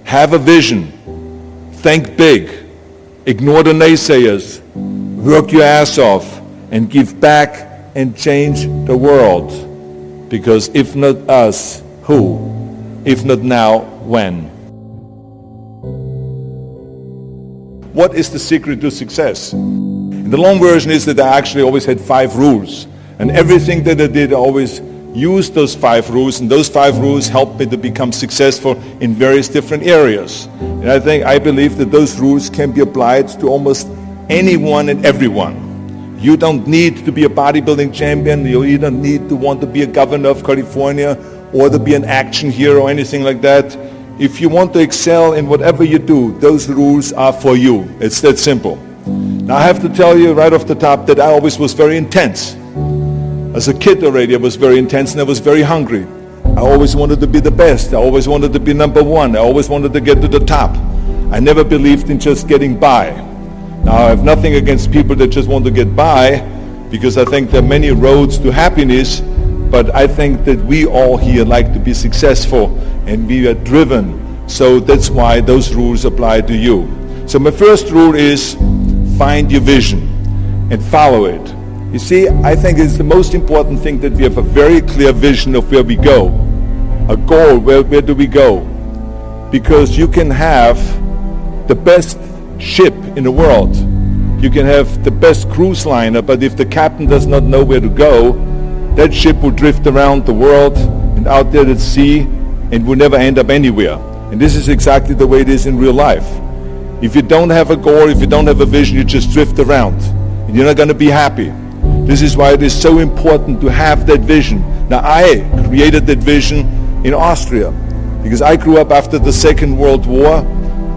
Have a vision. Think big. Ignore the naysayers. Work your ass off and give back and change the world. Because if not us, who? If not now, when? What is the secret to success? And the long version is that I actually always had 5 rules. And everything that I did, I always used those 5 rules. And those 5 rules helped me to become successful in various different areas. And I believe that those rules can be applied to almost anyone and everyone. You don't need to be a bodybuilding champion. You don't need to want to be a governor of California or to be an action hero or anything like that. If you want to excel in whatever you do, those rules are for you. It's that simple. Now I have to tell you right off the top that I always was very intense. As a kid already, I was very intense and I was very hungry. I always wanted to be the best. I always wanted to be number one. I always wanted to get to the top. I never believed in just getting by. Now I have nothing against people that just want to get by, because I think there are many roads to happiness, but I think that we all here like to be successful and we are driven. So that's why those rules apply to you. So my first rule is find your vision and follow it. You see, I think it's the most important thing that we have a very clear vision of where we go. A goal, where do we go? Because you can have the best ship in the world. You can have the best cruise liner, but if the captain does not know where to go, that ship will drift around the world and out there at sea and will never end up anywhere. And this is exactly the way it is in real life. If you don't have a goal, if you don't have a vision, you just drift around and you're not going to be happy. This is why it is so important to have that vision. Now I created that vision in Austria because I grew up after the Second World War.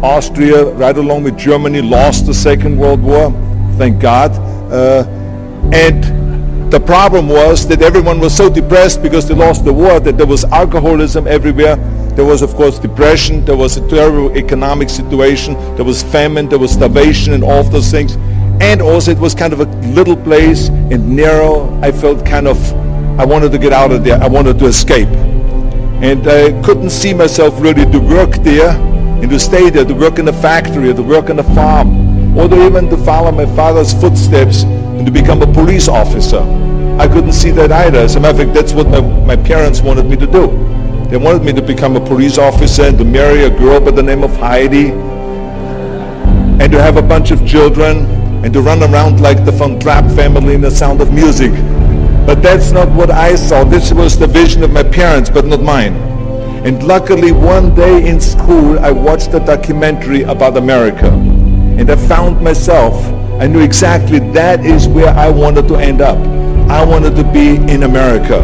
Austria, right along with Germany, lost the Second World War, thank God. And the problem was that everyone was so depressed because they lost the war that there was alcoholism everywhere. There was, of course, depression. There was a terrible economic situation. There was famine. There was starvation and all of those things. And also it was kind of a little place and narrow. I felt I wanted to get out of there. I wanted to escape. And I couldn't see myself really to work there and to stay there, to work in a factory, or to work on a farm, or to even to follow my father's footsteps and to become a police officer. I couldn't see that either. As a matter of fact, that's what my parents wanted me to do. They wanted me to become a police officer and to marry a girl by the name of Heidi and to have a bunch of children and to run around like the Von Trapp family in The Sound of Music. But that's not what I saw. This was the vision of my parents, but not mine. And luckily one day in school I watched a documentary about America. And I found myself, I knew exactly that is where I wanted to end up. I wanted to be in America.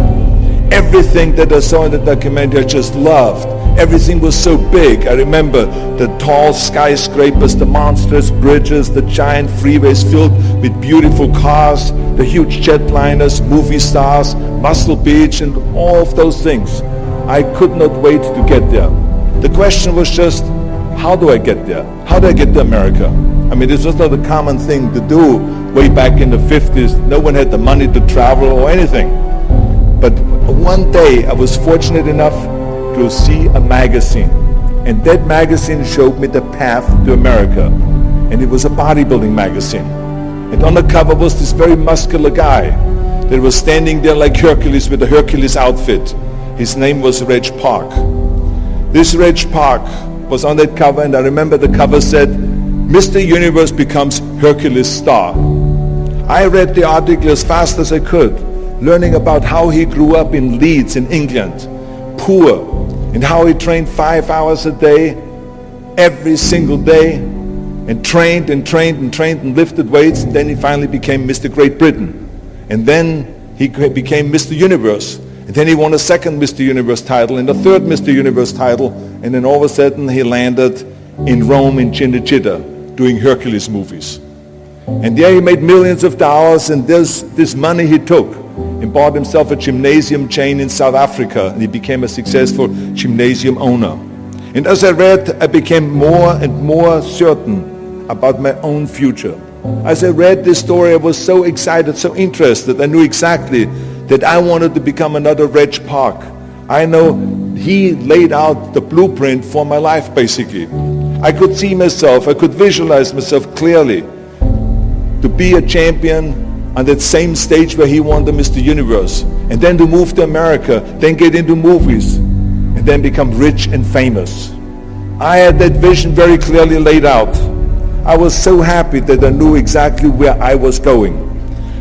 Everything that I saw in the documentary I just loved. Everything was so big. I remember the tall skyscrapers, the monstrous bridges, the giant freeways filled with beautiful cars, the huge jetliners, movie stars, Muscle Beach, and all of those things. I could not wait to get there. The question was just, how do I get there? How do I get to America? I mean, this was not a common thing to do way back in the 50s. No one had the money to travel or anything. But one day I was fortunate enough to see a magazine. And that magazine showed me the path to America. And it was a bodybuilding magazine. And on the cover was this very muscular guy that was standing there like Hercules with a Hercules outfit. His name was Reg Park. This Reg Park was on that cover, and I remember the cover said, Mr. Universe becomes Hercules star. I read the article as fast as I could, learning about how he grew up in Leeds in England, poor, and how he trained 5 hours a day, every single day, and trained and trained and trained and lifted weights, and then he finally became Mr. Great Britain. And then he became Mr. Universe. And then he won a second Mr. Universe title and a third Mr. Universe title, and then all of a sudden he landed in Rome in Cinecittà doing Hercules movies. And there he made millions of dollars, and this money he took and bought himself a gymnasium chain in South Africa, and he became a successful gymnasium owner. And as I read, I became more and more certain about my own future. As I read this story, I was so excited, so interested. I knew exactly that I wanted to become another Reg Park. I know he laid out the blueprint for my life, basically. I could see myself, I could visualize myself clearly to be a champion on that same stage where he won the Mr. Universe, and then to move to America, then get into movies, and then become rich and famous. I had that vision very clearly laid out. I was so happy that I knew exactly where I was going.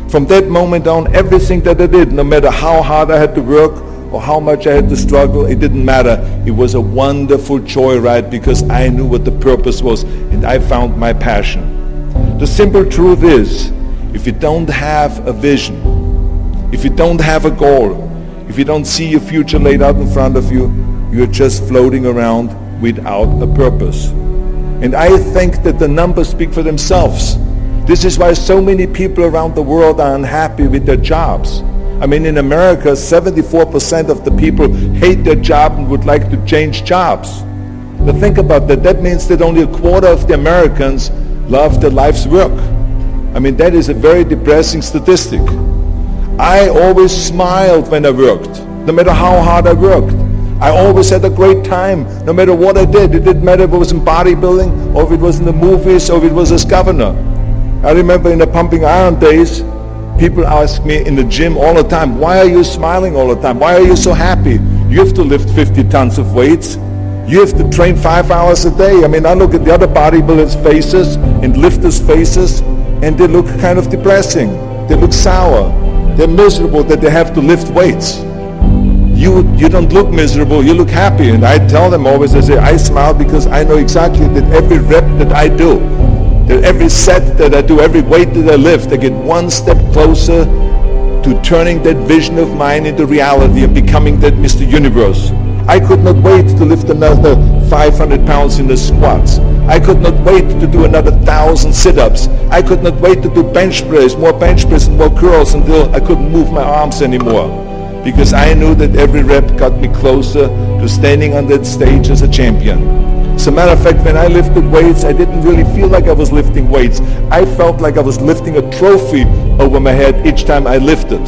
From that moment on, everything that I did, no matter how hard I had to work or how much I had to struggle, it didn't matter. It was a wonderful joyride because I knew what the purpose was and I found my passion. The simple truth is, if you don't have a vision, if you don't have a goal, if you don't see your future laid out in front of you, you're just floating around without a purpose. And I think that the numbers speak for themselves. This is why so many people around the world are unhappy with their jobs. I mean, in America, 74% of the people hate their job and would like to change jobs. Now think about that. That means that only a quarter of the Americans love their life's work. I mean, that is a very depressing statistic. I always smiled when I worked, no matter how hard I worked. I always had a great time, no matter what I did. It didn't matter if it was in bodybuilding, or if it was in the movies, or if it was as governor. I remember in the pumping iron days, people ask me in the gym all the time, why are you smiling all the time? Why are you so happy? You have to lift 50 tons of weights. You have to train 5 hours a day. I mean, I look at the other bodybuilders' faces and lifters' faces, and they look kind of depressing. They look sour. They're miserable that they have to lift weights. You don't look miserable, you look happy. And I tell them always, I say, I smile because I know exactly that every rep that I do, that every set that I do, every weight that I lift, I get one step closer to turning that vision of mine into reality and becoming that Mr. Universe. I could not wait to lift another 500 pounds in the squats. I could not wait to do another 1,000 sit-ups. I could not wait to do bench press, more bench press and more curls until I couldn't move my arms anymore. Because I knew that every rep got me closer to standing on that stage as a champion. As a matter of fact, when I lifted weights, I didn't really feel like I was lifting weights. I felt like I was lifting a trophy over my head each time I lifted.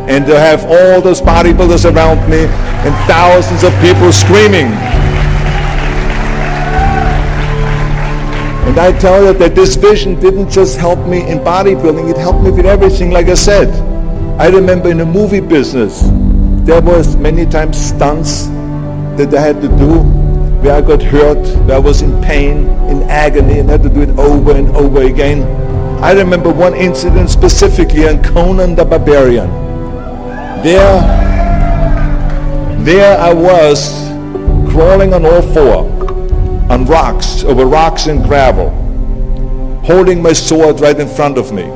And to have all those bodybuilders around me and thousands of people screaming. And I tell you that this vision didn't just help me in bodybuilding, it helped me with everything, like I said. I remember in the movie business, there was many times stunts that I had to do where I got hurt, where I was in pain, in agony, and had to do it over and over again. I remember one incident specifically on Conan the Barbarian. There I was crawling on all four, on rocks, over rocks and gravel, holding my sword right in front of me.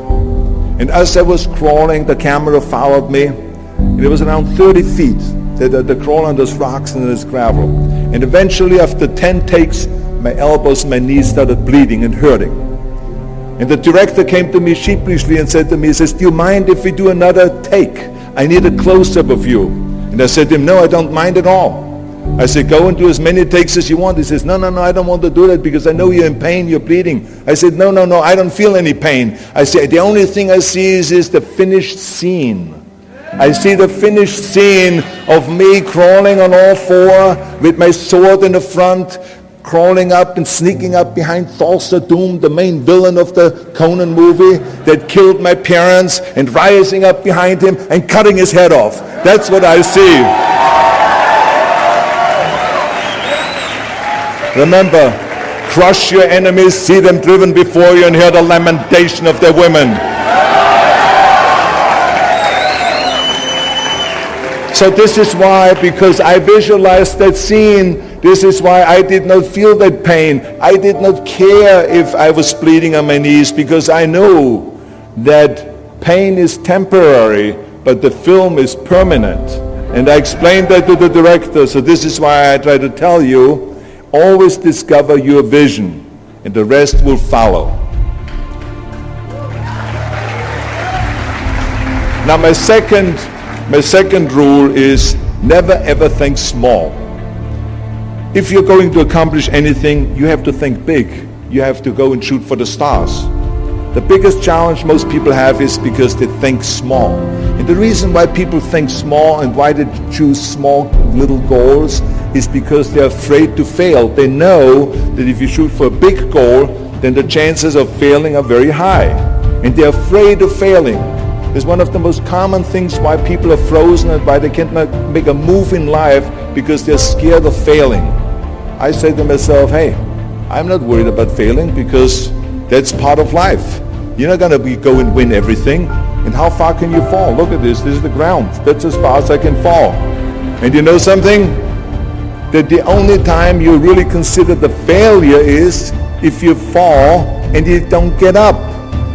And as I was crawling, the camera followed me, and it was around 30 feet that crawl on those rocks and this gravel. And eventually, after 10 takes, my elbows and my knees started bleeding and hurting. And the director came to me sheepishly and said to me, he says, do you mind if we do another take? I need a close-up of you. And I said to him, no, I don't mind at all. I said, go and do as many takes as you want. He says, no, I don't want to do that because I know you're in pain, you're bleeding. I said, no, I don't feel any pain. I said, the only thing I see is the finished scene. I see the finished scene of me crawling on all four with my sword in the front, crawling up and sneaking up behind Thulsa Doom, the main villain of the Conan movie that killed my parents, and rising up behind him and cutting his head off. That's what I see. Remember, crush your enemies, see them driven before you, and hear the lamentation of their women. So this is why, because I visualized that scene, this is why I did not feel that pain. I did not care if I was bleeding on my knees, because I know that pain is temporary, but the film is permanent. And I explained that to the director, so this is why I try to tell you, always discover your vision, and the rest will follow. Now my second rule is never ever think small. If you're going to accomplish anything, you have to think big. You have to go and shoot for the stars. The biggest challenge most people have is because they think small. And the reason why people think small and why they choose small little goals is because they're afraid to fail. They know that if you shoot for a big goal, then the chances of failing are very high. And they're afraid of failing. It's one of the most common things why people are frozen and why they cannot make a move in life, because they're scared of failing. I say to myself, hey, I'm not worried about failing because that's part of life. You're not going to go and win everything. And how far can you fall? Look at this. This is the ground. That's as far as I can fall. And you know something? That the only time you really consider the failure is if you fall and you don't get up.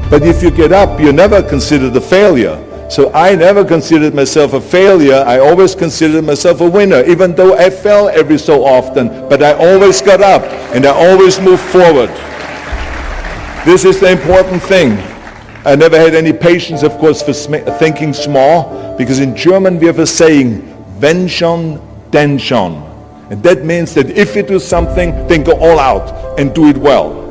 But if you get up, you never consider the failure. So I never considered myself a failure. I always considered myself a winner, even though I fell every so often. But I always got up and I always moved forward. This is the important thing. I never had any patience, of course, for thinking small, because in German we have a saying, wenn schon, denn schon. And that means that if you do something, then go all out and do it well.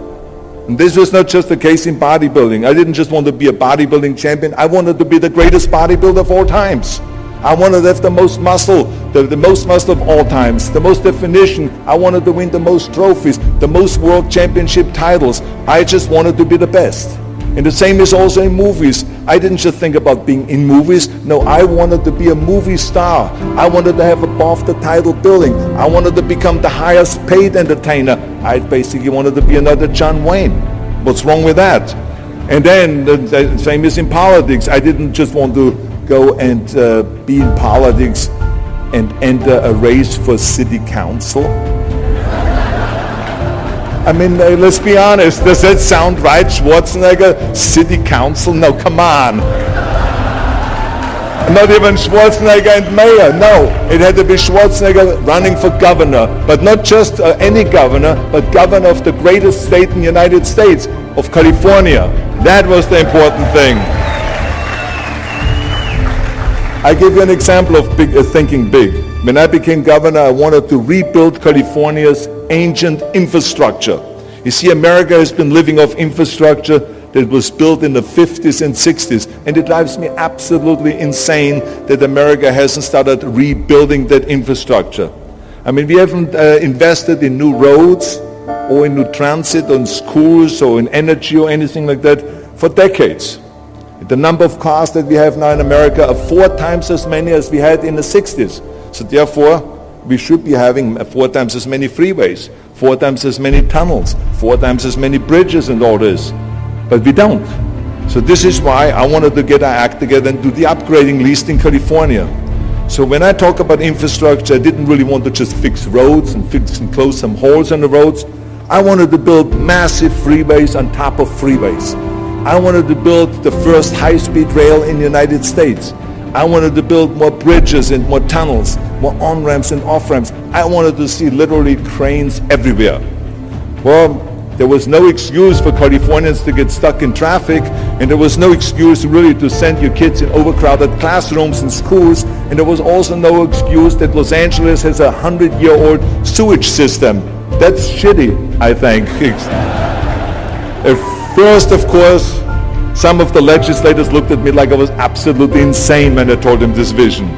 And this was not just the case in bodybuilding. I didn't just want to be a bodybuilding champion. I wanted to be the greatest bodybuilder of all times. I wanted to have the most muscle, the most muscle of all times, the most definition. I wanted to win the most trophies, the most world championship titles. I just wanted to be the best. And the same is also in movies. I didn't just think about being in movies. No, I wanted to be a movie star. I wanted to have above the title billing. I wanted to become the highest paid entertainer. I basically wanted to be another John Wayne. What's wrong with that? And then the same is in politics. I didn't just want to go and be in politics and enter a race for city council. I mean, let's be honest. Does that sound right? Schwarzenegger, city council? No, come on. Not even Schwarzenegger and mayor. No, it had to be Schwarzenegger running for governor. But not just any governor, but governor of the greatest state in the United States, of California. That was the important thing. I give you an example of thinking big. When I became governor, I wanted to rebuild California's ancient infrastructure. You see, America has been living off infrastructure that was built in the 50s and 60s, and it drives me absolutely insane that America hasn't started rebuilding that infrastructure. I mean, we haven't invested in new roads or in new transit, or in schools, or in energy, or anything like that for decades. The number of cars that we have now in America are 4 times as many as we had in the 60s. So therefore, we should be having 4 times as many freeways, 4 times as many tunnels, 4 times as many bridges and all this. But we don't. So this is why I wanted to get our act together and do the upgrading, at least in California. So when I talk about infrastructure, I didn't really want to just fix roads and fix and close some holes on the roads. I wanted to build massive freeways on top of freeways. I wanted to build the first high-speed rail in the United States. I wanted to build more bridges and more tunnels, more on-ramps and off-ramps. I wanted to see literally cranes everywhere. Well, there was no excuse for Californians to get stuck in traffic, and there was no excuse really to send your kids in overcrowded classrooms in schools, and there was also no excuse that Los Angeles has a 100-year-old sewage system. That's shitty, I think. First, of course, some of the legislators looked at me like I was absolutely insane when I told them this vision.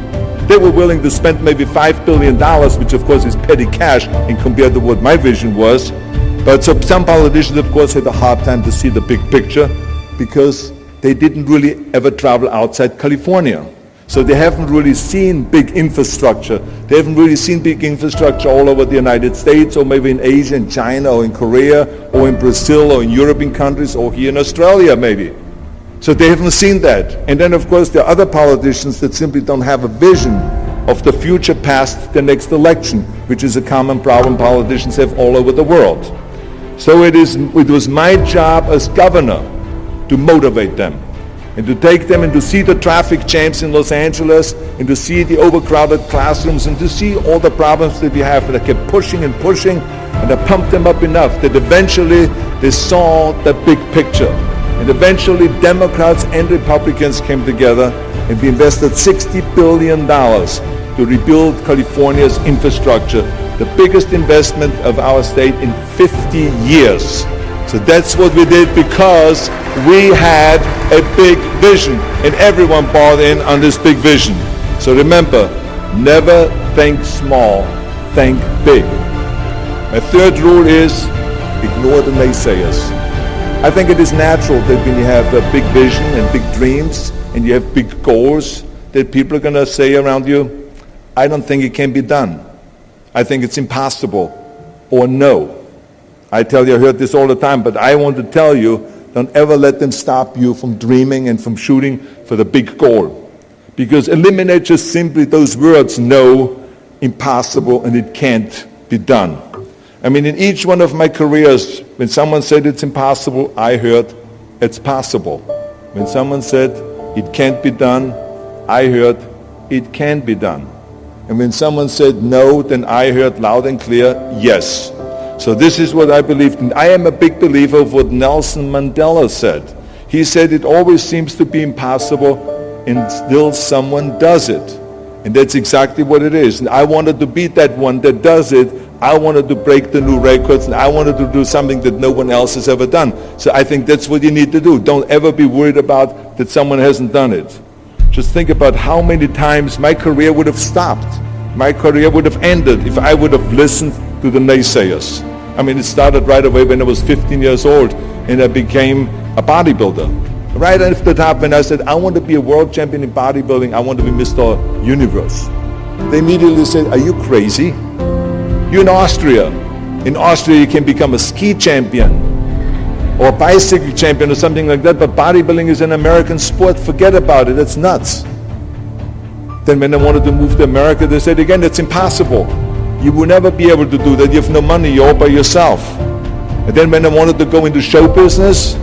They were willing to spend maybe $5 billion, which of course is petty cash in compared to what my vision was. But so some politicians, of course, had a hard time to see the big picture because they didn't really ever travel outside California. So they haven't really seen big infrastructure. They haven't really seen big infrastructure all over the United States, or maybe in Asia, in China, or in Korea, or in Brazil, or in European countries, or here in Australia maybe. So they haven't seen that. And then of course there are other politicians that simply don't have a vision of the future past the next election, which is a common problem politicians have all over the world. So it was my job as governor to motivate them, and to take them and to see the traffic jams in Los Angeles, and to see the overcrowded classrooms, and to see all the problems that we have. And I kept pushing and pushing, and I pumped them up enough that eventually they saw the big picture. And eventually Democrats and Republicans came together, and we invested $60 billion to rebuild California's infrastructure, the biggest investment of our state in 50 years. So that's what we did because we had a big vision, and everyone bought in on this big vision. So remember, never think small, think big. My third rule is ignore the naysayers. I think it is natural that when you have a big vision and big dreams and you have big goals, that people are going to say around you, I don't think it can be done. I think it's impossible. Or no. I tell you, I heard this all the time, but I want to tell you, don't ever let them stop you from dreaming and from shooting for the big goal. Because eliminate just simply those words, no, impossible, and it can't be done. I mean, in each one of my careers, when someone said it's impossible, I heard it's possible. When someone said it can't be done, I heard it can be done. And when someone said no, then I heard loud and clear, yes. So this is what I believed in. I am a big believer of what Nelson Mandela said. He said it always seems to be impossible until someone does it. And that's exactly what it is. And I wanted to be that one that does it. I wanted to break the new records, and I wanted to do something that no one else has ever done. So I think that's what you need to do. Don't ever be worried about that someone hasn't done it. Just think about how many times my career would have stopped. My career would have ended if I would have listened to the naysayers. I mean, it started right away when I was 15 years old and I became a bodybuilder. Right after the top, when I said, I want to be a world champion in bodybuilding, I want to be Mr. Universe. They immediately said, are you crazy? You're in Austria. In Austria, you can become a ski champion or a bicycle champion or something like that, but bodybuilding is an American sport. Forget about it. That's nuts. Then when I wanted to move to America, they said again, it's impossible. You will never be able to do that. You have no money. You're all by yourself. And then when I wanted to go into show business,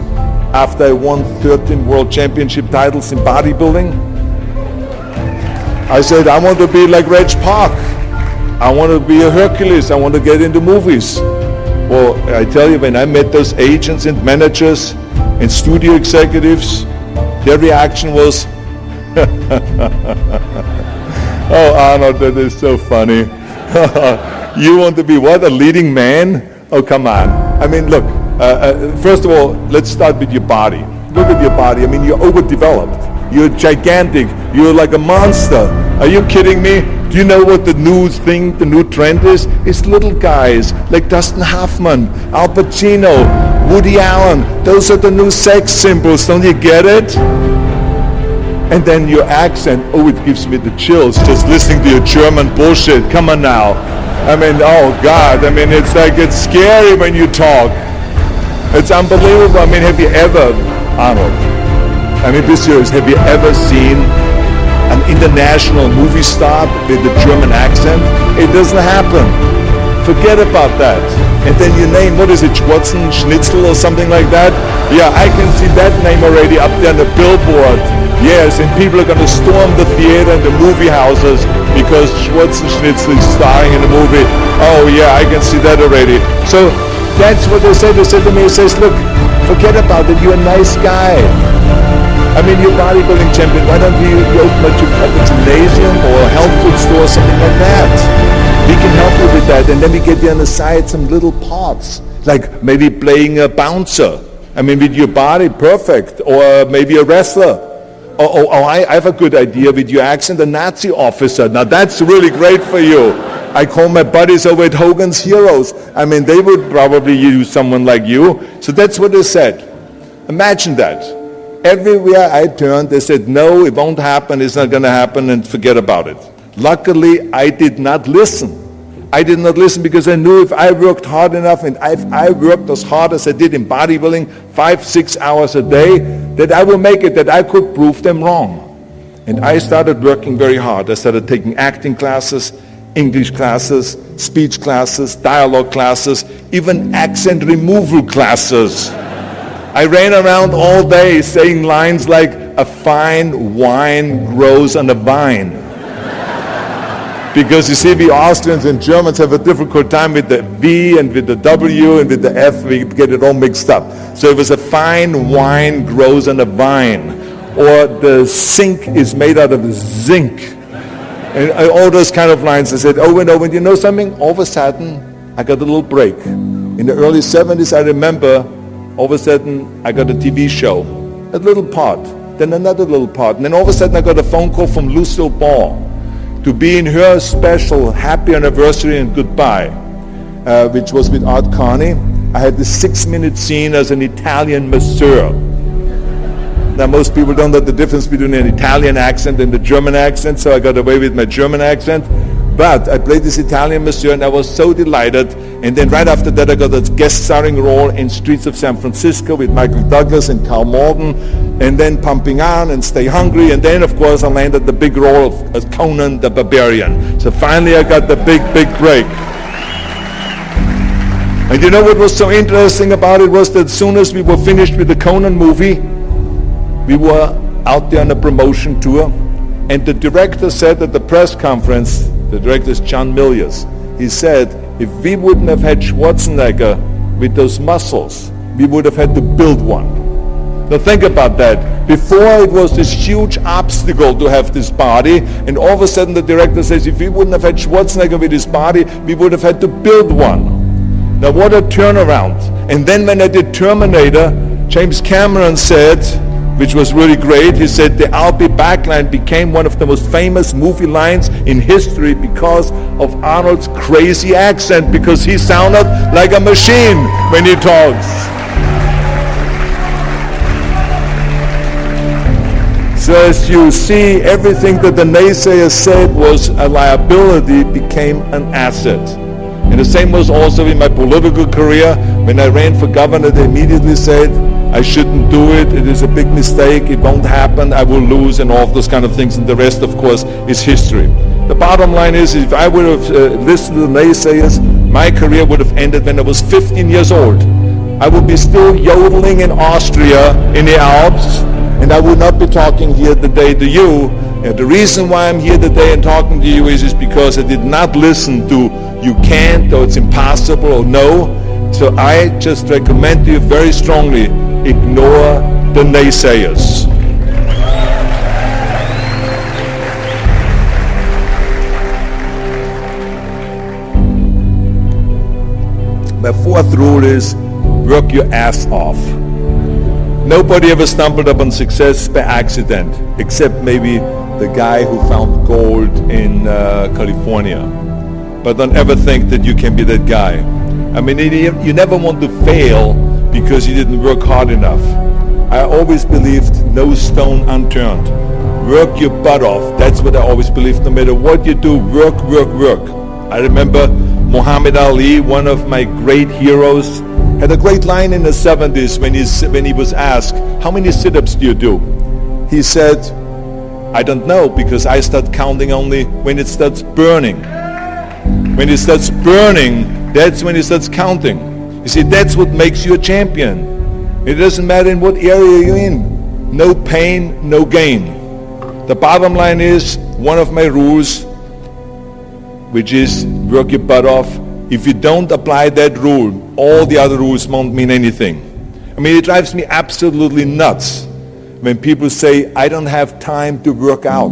after I won 13 world championship titles in bodybuilding, I said, I want to be like Reg Park. I want to be a Hercules. I want to get into movies. Well, I tell you, when I met those agents and managers and studio executives, their reaction was, oh, Arnold, that is so funny. You want to be what, a leading man? Oh, come on. I mean, look, first of all, let's start with your body. Look at your body. I mean, you're overdeveloped. You're gigantic. You're like a monster. Are you kidding me? Do you know what the new thing, the new trend is? It's little guys like Dustin Hoffman, Al Pacino, Woody Allen. Those are the new sex symbols. Don't you get it? And then your accent, oh, it gives me the chills just listening to your German bullshit. Come on now. I mean, oh God. I mean, it's like, it's scary when you talk. It's unbelievable. I mean, have you ever, Arnold, I mean, this year, have you ever seen an international movie star with a German accent? It doesn't happen. Forget about that. And then you name, what is it, Schnitzel or something like that? Yeah, I can see that name already up there on the billboard. Yes, and people are going to storm the theater and the movie houses because Schnitzel is starring in the movie. Oh yeah, I can see that already. So that's what they said. They said to me, it says, look, forget about it. You're a nice guy. I mean, you're a bodybuilding champion. Why don't you open a gymnasium or a health food store or something like that? We can help you with that. And then we get you on the side some little parts, like maybe playing a bouncer. I mean, with your body, perfect. Or maybe a wrestler. I have a good idea with your accent, a Nazi officer. Now that's really great for you. I call my buddies over at Hogan's Heroes. I mean, they would probably use someone like you. So that's what they said. Imagine that. Everywhere I turned, they said, no, it won't happen, it's not going to happen, and forget about it. Luckily, I did not listen. I did not listen because I knew if I worked hard enough and if I worked as hard as I did in bodybuilding, 5-6 hours a day, that I will make it, that I could prove them wrong. And I started working very hard. I started taking acting classes, English classes, speech classes, dialogue classes, even accent removal classes. I ran around all day saying lines like, a fine wine grows on a vine. Because you see, we Austrians and Germans have a difficult time with the V and with the W and with the F. We get it all mixed up. So it was a fine wine grows on a vine. Or the sink is made out of zinc. And all those kind of lines. I said, oh, and you know something? All of a sudden, I got a little break. In the early 70s, I remember, all of a sudden, I got a TV show. A little part. Then another little part. And then all of a sudden, I got a phone call from Lucille Ball. to be in her special happy anniversary and goodbye, which was with Art Carney. I had this 6-minute scene as an Italian masseur. Now most people don't know the difference between an Italian accent and the German accent, so I got away with my German accent. But I played this Italian masseur and I was so delighted. And then right after that I got a guest starring role in Streets of San Francisco with Michael Douglas and Carl Malden, and then Pumping On and Stay Hungry, and then of course I landed the big role as Conan the Barbarian. So finally I got the big break. And you know what was so interesting about it was that as soon as we were finished with the Conan movie, we were out there on a promotion tour, and the director said at the press conference, the director is John Milius, he said, if we wouldn't have had Schwarzenegger with those muscles, we would have had to build one. Now think about that. Before it was this huge obstacle to have this body, and all of a sudden the director says, if we wouldn't have had Schwarzenegger with his body, we would have had to build one. Now what a turnaround. And then when I did Terminator, James Cameron said, which was really great, he said the I'll be back line became one of the most famous movie lines in history because of Arnold's crazy accent, because he sounded like a machine when he talks. So as you see, everything that the naysayers said was a liability became an asset. And the same was also in my political career. When I ran for governor, they immediately said, I shouldn't do it, it is a big mistake, it won't happen, I will lose, and all of those kind of things, and the rest, of course, is history. The bottom line is, if I would have listened to the naysayers, my career would have ended when I was 15 years old. I would be still yodeling in Austria, in the Alps, and I would not be talking here today to you. And the reason why I'm here today and talking to you is because I did not listen to you can't, or it's impossible, or no. So I just recommend to you very strongly, ignore the naysayers. My fourth rule is work your ass off. Nobody ever stumbled upon success by accident, except maybe the guy who found gold in California. But don't ever think that you can be that guy. I mean, you never want to fail because you didn't work hard enough. I always believed no stone unturned. Work your butt off. That's what I always believed. No matter what you do, work, work, work. I remember Muhammad Ali, one of my great heroes, had a great line in the 70s when he was asked, how many sit-ups do you do? He said, I don't know, because I start counting only when it starts burning. When it starts burning, that's when it starts counting. You see, that's what makes you a champion. It doesn't matter in what area you're in. No pain, no gain. The bottom line is, one of my rules, which is work your butt off. If you don't apply that rule, all the other rules won't mean anything. I mean, it drives me absolutely nuts when people say, I don't have time to work out.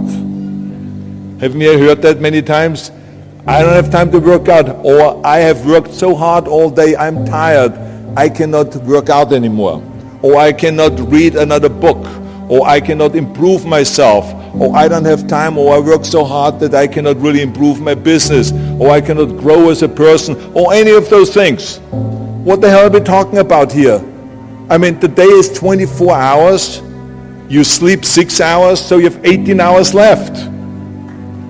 Haven't you heard that many times? I don't have time to work out, or I have worked so hard all day, I'm tired, I cannot work out anymore, or I cannot read another book, or I cannot improve myself, or I don't have time, or I work so hard that I cannot really improve my business, or I cannot grow as a person, or any of those things. What the hell are we talking about here? I mean, the day is 24 hours, you sleep 6 hours, so you have 18 hours left.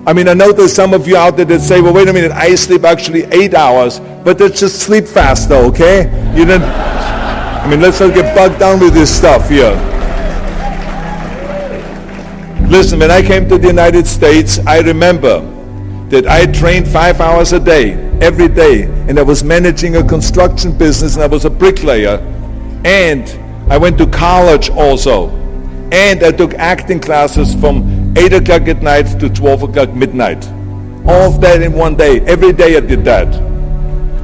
I mean, I know there's some of you out there that say, well, wait a minute, I sleep actually 8 hours, but that's just sleep faster, okay? You didn't, I mean, let's not get bogged down with this stuff here. Listen, when I came to the United States, I remember that I trained 5 hours a day, every day, and I was managing a construction business, and I was a bricklayer, and I went to college also, and I took acting classes from 8 o'clock at night to 12 o'clock midnight. All of that in one day. Every day I did that.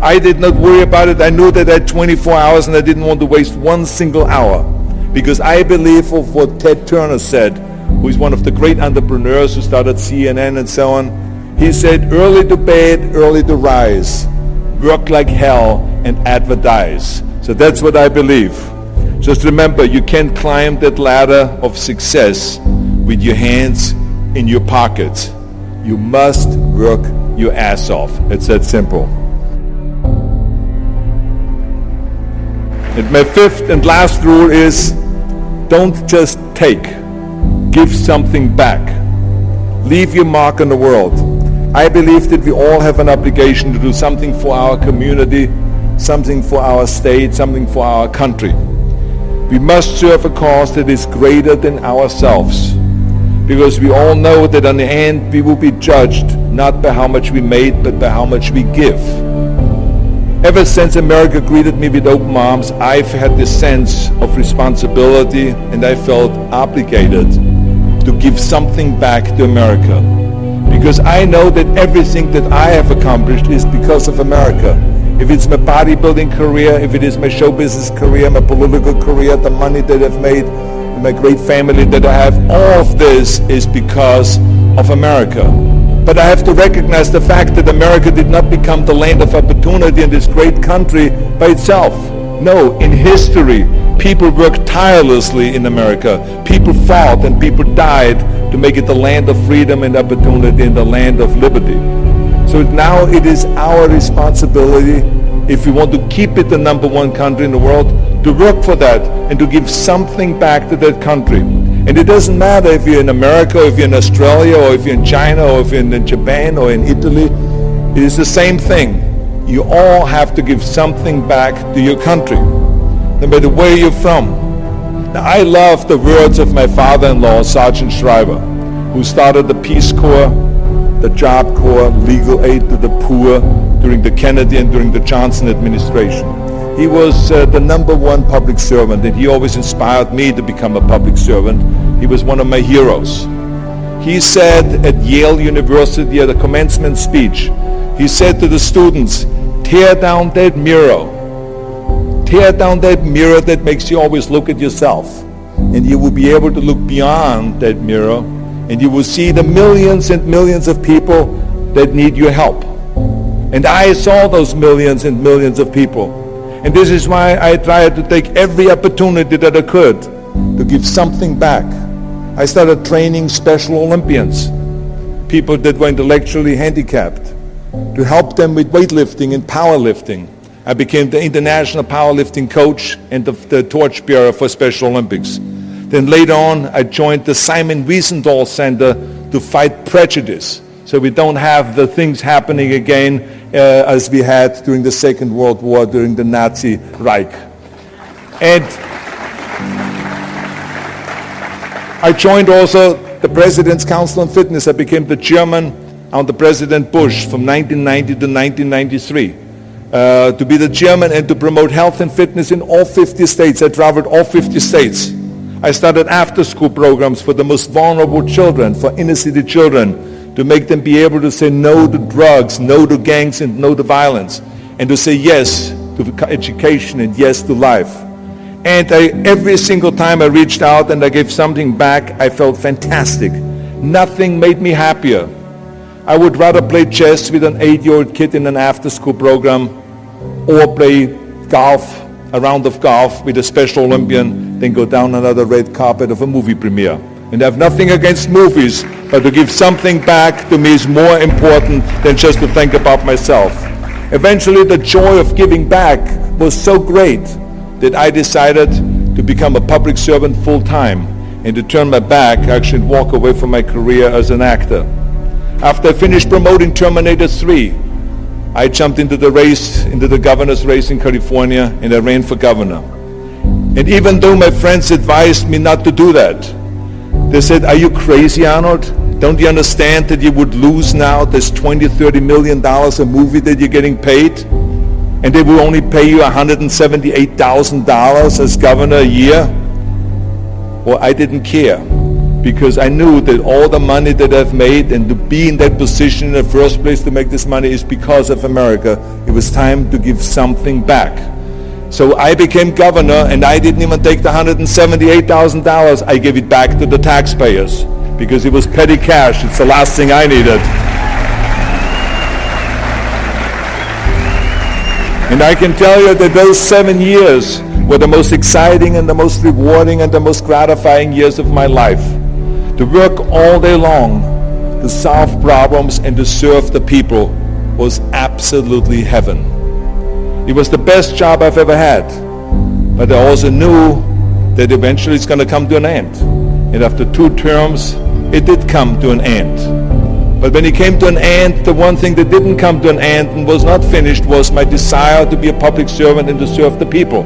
I did not worry about it. I knew that I had 24 hours and I didn't want to waste one single hour. Because I believe of what Ted Turner said, who is one of the great entrepreneurs who started CNN and so on. He said, early to bed, early to rise. Work like hell and advertise. So that's what I believe. Just remember, you can't climb that ladder of success with your hands in your pockets. You must work your ass off. It's that simple. And my fifth and last rule is, don't just take. Give something back. Leave your mark on the world. I believe that we all have an obligation to do something for our community, something for our state, something for our country. We must serve a cause that is greater than ourselves, because we all know that in the end we will be judged not by how much we made, but by how much we give. Ever since America greeted me with open arms, I've had this sense of responsibility, and I felt obligated to give something back to America. Because I know that everything that I have accomplished is because of America. If it's my bodybuilding career, if it is my show business career, my political career, the money that I've made, my great family that I have, all of this is because of America. But I have to recognize the fact that America did not become the land of opportunity in this great country by itself. No, in history, people worked tirelessly in America. People fought and people died to make it the land of freedom and opportunity and the land of liberty. So now it is our responsibility, if we want to keep it the number one country in the world, to work for that and to give something back to that country. And it doesn't matter if you're in America, or if you're in Australia, or if you're in China, or if you're in Japan, or in Italy. It is the same thing. You all have to give something back to your country, no matter where you're from. Now, I love the words of my father-in-law, Sergeant Shriver, who started the Peace Corps, the Job Corps, legal aid to the poor during the Kennedy and during the Johnson administration. He was the number one public servant, and he always inspired me to become a public servant. He was one of my heroes. He said at Yale University at a commencement speech, he said to the students, tear down that mirror. Tear down that mirror that makes you always look at yourself. And you will be able to look beyond that mirror, and you will see the millions and millions of people that need your help. And I saw those millions and millions of people. And this is why I tried to take every opportunity that I could to give something back. I started training Special Olympians, people that were intellectually handicapped, to help them with weightlifting and powerlifting. I became the international powerlifting coach and the torchbearer for Special Olympics. Then later on, I joined the Simon Wiesenthal Center to fight prejudice, so we don't have the things happening again as we had during the Second World War, during the Nazi Reich. And I joined also the President's Council on Fitness. I became the chairman under President Bush from 1990 to 1993. To be the chairman and to promote health and fitness in all 50 states. I traveled all 50 states. I started after-school programs for the most vulnerable children, for inner-city children, to make them be able to say no to drugs, no to gangs, and no to violence, and to say yes to education and yes to life. And every single time I reached out and I gave something back, I felt fantastic. Nothing made me happier. I would rather play chess with an 8-year-old kid in an after-school program, or play golf, a round of golf with a Special Olympian, than go down another red carpet of a movie premiere. And I have nothing against movies, but to give something back to me is more important than just to think about myself. Eventually, the joy of giving back was so great that I decided to become a public servant full-time and to turn my back, actually walk away from my career as an actor. After I finished promoting Terminator 3, I jumped into the race, into the governor's race in California, and I ran for governor. And even though my friends advised me not to do that, they said, "Are you crazy, Arnold? Don't you understand that you would lose now this $20-30 million a movie that you're getting paid? And they will only pay you $178,000 as governor a year?" Well, I didn't care, because I knew that all the money that I've made and to be in that position in the first place to make this money is because of America. It was time to give something back. So I became governor, and I didn't even take the $178,000. I gave it back to the taxpayers because it was petty cash. It's the last thing I needed. And I can tell you that those 7 years were the most exciting and the most rewarding and the most gratifying years of my life. To work all day long, to solve problems and to serve the people was absolutely heaven. It was the best job I've ever had. But I also knew that eventually it's going to come to an end. And after 2 terms, it did come to an end. But when it came to an end, the one thing that didn't come to an end and was not finished was my desire to be a public servant and to serve the people.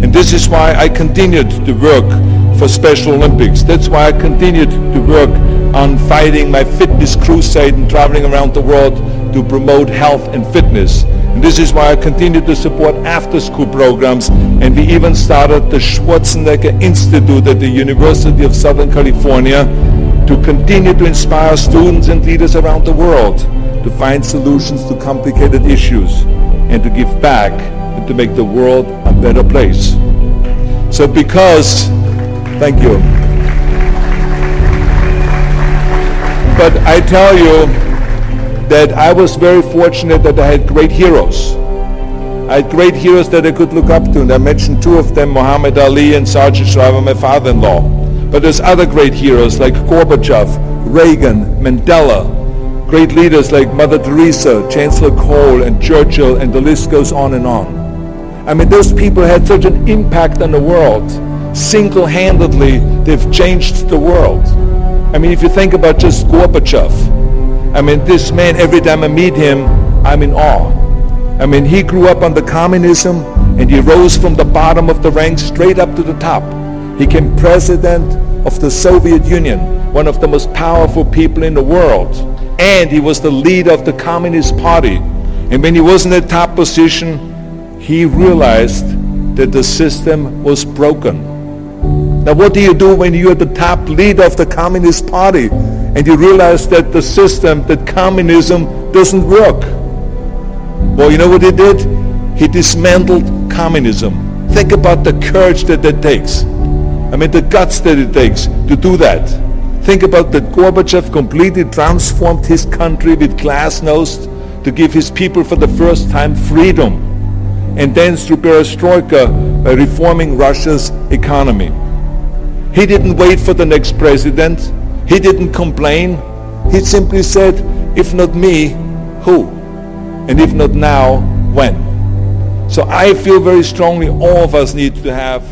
And this is why I continued to work for Special Olympics. That's why I continued to work on fighting my fitness crusade and traveling around the world to promote health and fitness. And this is why I continued to support after-school programs, and we even started the Schwarzenegger Institute at the University of Southern California to continue to inspire students and leaders around the world to find solutions to complicated issues and to give back and to make the world a better place. So thank you. But I tell you that I was very fortunate that I had great heroes. I had great heroes that I could look up to, and I mentioned 2 of them, Muhammad Ali and Sergeant Shriver, my father-in-law. But there's other great heroes like Gorbachev, Reagan, Mandela, great leaders like Mother Teresa, Chancellor Kohl, and Churchill, and the list goes on and on. I mean, those people had such an impact on the world. Single-handedly, they've changed the world. I mean, if you think about just Gorbachev, I mean, this man, every time I meet him, I'm in awe. I mean, he grew up under communism, and he rose from the bottom of the ranks straight up to the top. He became president of the Soviet Union, one of the most powerful people in the world. And he was the leader of the Communist Party. And when he was in the top position, he realized that the system was broken. Now, what do you do when you're the top leader of the Communist Party and you realize that the system, that communism doesn't work? Well, you know what he did? He dismantled communism. Think about the courage that takes. I mean, the guts that it takes to do that. Think about that Gorbachev completely transformed his country with glasnost to give his people for the first time freedom. And then through perestroika, by reforming Russia's economy. He didn't wait for the next president. He didn't complain. He simply said, if not me, who? And if not now, when? So I feel very strongly all of us need to have